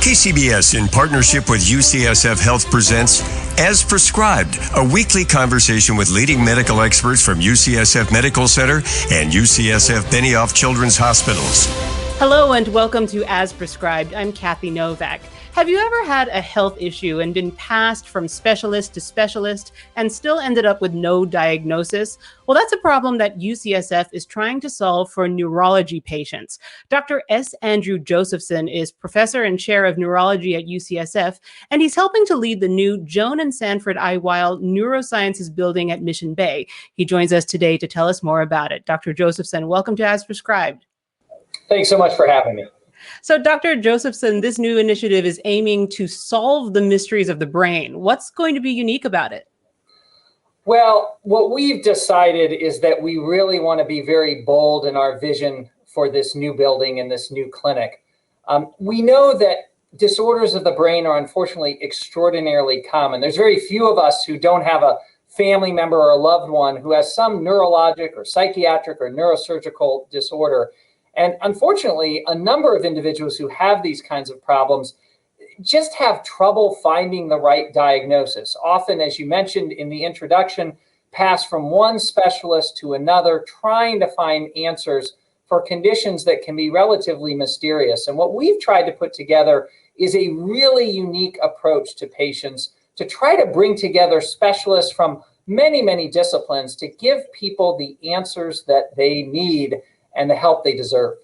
KCBS, in partnership with UCSF Health, presents As Prescribed, a weekly conversation with leading medical experts from UCSF Medical Center and UCSF Benioff Children's Hospitals. Hello and welcome to As Prescribed. I'm Kathy Novak. Have you ever had a health issue and been passed from specialist to specialist and still ended up with no diagnosis? Well, that's a problem that UCSF is trying to solve for neurology patients. Dr. S. Andrew Josephson is professor and chair of neurology at UCSF, and he's helping to lead the new Joan and Sanford I. Weill Neurosciences building at Mission Bay. He joins us today to tell us more about it. Dr. Josephson, welcome to As Prescribed. Thanks so much for having me. So, Dr. Josephson, this new initiative is aiming to solve the mysteries of the brain. What's going to be unique about it? Well, what we've decided is that we really want to be very bold in our vision for this new building and this new clinic. We know that disorders of the brain are unfortunately extraordinarily common. There's very few of us who don't have a family member or a loved one who has some neurologic or psychiatric or neurosurgical disorder. And unfortunately, a number of individuals who have these kinds of problems just have trouble finding the right diagnosis. Often, as you mentioned in the introduction, pass from one specialist to another, trying to find answers for conditions that can be relatively mysterious. And what we've tried to put together is a really unique approach to patients to try to bring together specialists from many, many disciplines to give people the answers that they need and the help they deserve.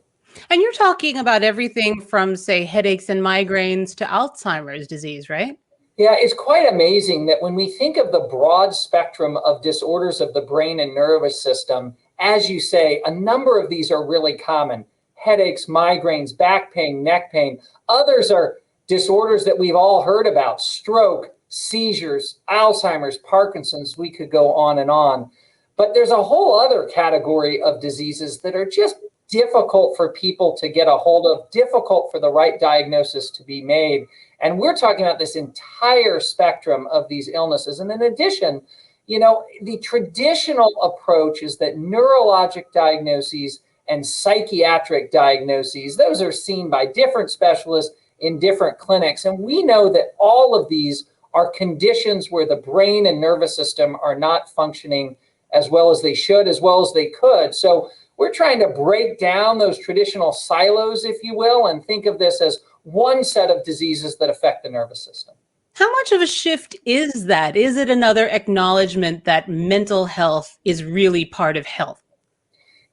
And you're talking about everything from, say, headaches and migraines to Alzheimer's disease, right? Yeah, it's quite amazing that when we think of the broad spectrum of disorders of the brain and nervous system, as you say, a number of these are really common. Headaches, migraines, back pain, neck pain. Others are disorders that we've all heard about: stroke, seizures, Alzheimer's, Parkinson's. We could go on and on. But there's a whole other category of diseases that are just difficult for people to get a hold of, difficult for the right diagnosis to be made. And we're talking about this entire spectrum of these illnesses. And in addition, the traditional approach is that neurologic diagnoses and psychiatric diagnoses, those are seen by different specialists in different clinics. And we know that all of these are conditions where the brain and nervous system are not functioning as well as they should, as well as they could. So we're trying to break down those traditional silos, if you will, and think of this as one set of diseases that affect the nervous system. How much of a shift is that? Is it another acknowledgement that mental health is really part of health?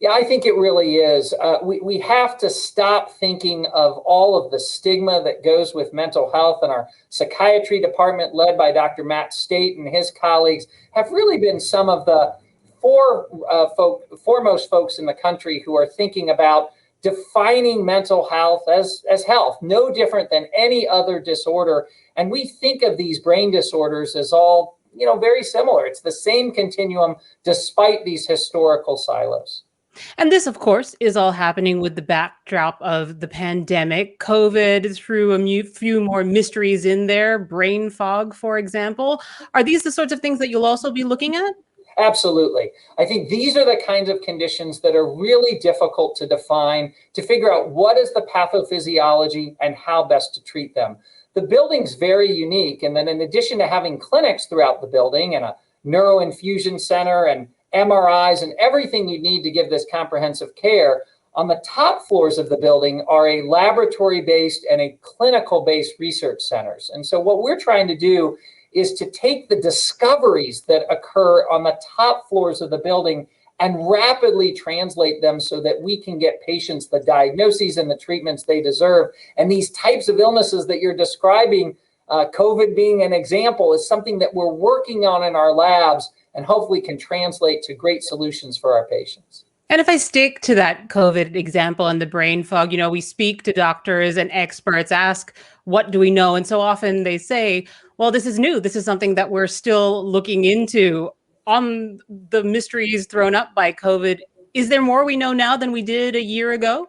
Yeah, I think it really is. We have to stop thinking of all of the stigma that goes with mental health, and our psychiatry department, led by Dr. Matt State and his colleagues, have really been some of the foremost folks in the country who are thinking about defining mental health as health, no different than any other disorder. And we think of these brain disorders as all, very similar. It's the same continuum despite these historical silos. And this, of course, is all happening with the backdrop of the pandemic. COVID threw a few more mysteries in there, brain fog, for example. Are these the sorts of things that you'll also be looking at? Absolutely. I think these are the kinds of conditions that are really difficult to define, to figure out what is the pathophysiology and how best to treat them. The building's very unique. And then in addition to having clinics throughout the building and a neuroinfusion center and MRIs and everything you need to give this comprehensive care, on the top floors of the building are a laboratory-based and a clinical-based research centers. And so what we're trying to do is to take the discoveries that occur on the top floors of the building and rapidly translate them so that we can get patients the diagnoses and the treatments they deserve. And these types of illnesses that you're describing, COVID being an example, is something that we're working on in our labs and hopefully can translate to great solutions for our patients. And if I stick to that COVID example and the brain fog, we speak to doctors and experts, ask, what do we know? And so often they say, well, this is new. This is something that we're still looking into. On the mysteries thrown up by COVID, is there more we know now than we did a year ago?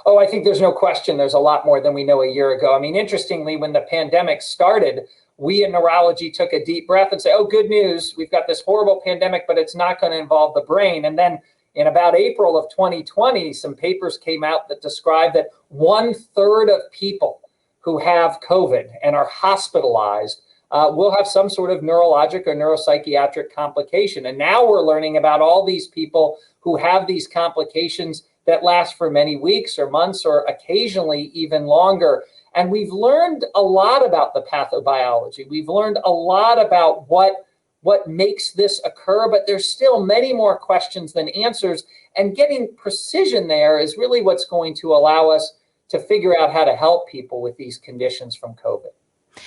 Oh, I think there's no question there's a lot more than we know a year ago. I mean, interestingly, when the pandemic started, we in neurology took a deep breath and say, oh, good news. We've got this horrible pandemic, but it's not going to involve the brain. And then in about April of 2020, some papers came out that described that 1/3 of people who have COVID and are hospitalized will have some sort of neurologic or neuropsychiatric complication. And now we're learning about all these people who have these complications that last for many weeks or months or occasionally even longer. And we've learned a lot about the pathobiology. We've learned a lot about what makes this occur, but there's still many more questions than answers. And getting precision there is really what's going to allow us to figure out how to help people with these conditions from COVID.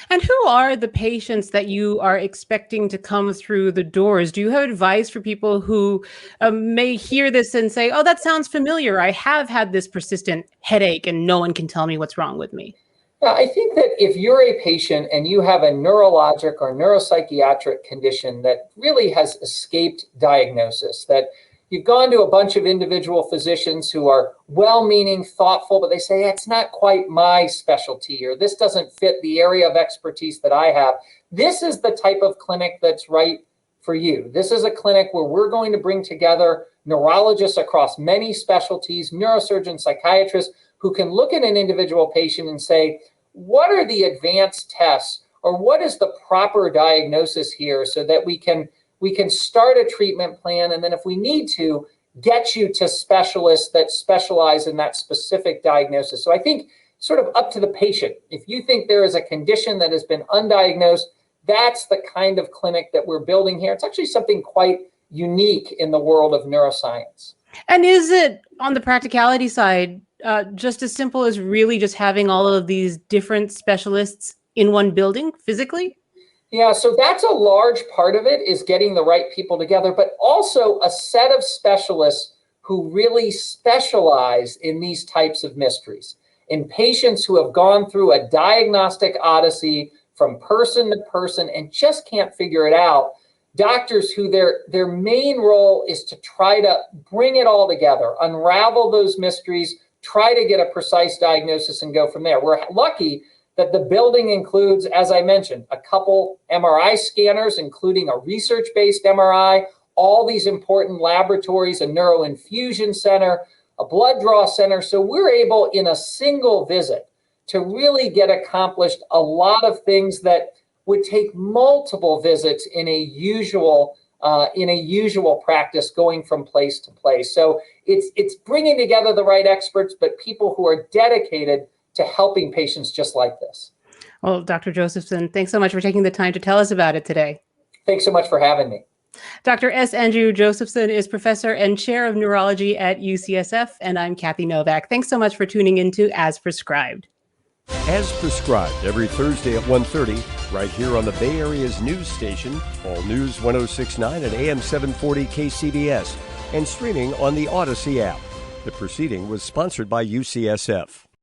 And who are the patients that you are expecting to come through the doors? Do you have advice for people who may hear this and say, oh, that sounds familiar. I have had this persistent headache and no one can tell me what's wrong with me? Yeah, I think that if you're a patient and you have a neurologic or neuropsychiatric condition that really has escaped diagnosis, that you've gone to a bunch of individual physicians who are well-meaning, thoughtful, but they say, it's not quite my specialty, or this doesn't fit the area of expertise that I have. This is the type of clinic that's right for you. This is a clinic where we're going to bring together neurologists across many specialties, neurosurgeons, psychiatrists, who can look at an individual patient and say, what are the advanced tests, or what is the proper diagnosis here, so that we can start a treatment plan, and then if we need to, get you to specialists that specialize in that specific diagnosis. So I think sort of up to the patient. If you think there is a condition that has been undiagnosed, that's the kind of clinic that we're building here. It's actually something quite unique in the world of neuroscience. And is it, on the practicality side, just as simple as really just having all of these different specialists in one building physically? Yeah, so that's a large part of it, is getting the right people together, but also a set of specialists who really specialize in these types of mysteries, in patients who have gone through a diagnostic odyssey from person to person and just can't figure it out. Doctors who their main role is to try to bring it all together, unravel those mysteries, try to get a precise diagnosis and go from there. We're lucky that the building includes, as I mentioned, a couple MRI scanners, including a research-based MRI, all these important laboratories, a neuroinfusion center, a blood draw center. So we're able in a single visit to really get accomplished a lot of things that would take multiple visits in a usual practice, going from place to place. So it's bringing together the right experts, but people who are dedicated to helping patients just like this. Well, Dr. Josephson, thanks so much for taking the time to tell us about it today. Thanks so much for having me. Dr. S. Andrew Josephson is professor and chair of neurology at UCSF, and I'm Kathy Novak. Thanks so much for tuning into As Prescribed. As Prescribed, every Thursday at 1:30, right here on the Bay Area's news station, All News 106.9 and AM 740 KCBS, and streaming on the Odyssey app. The proceeding was sponsored by UCSF.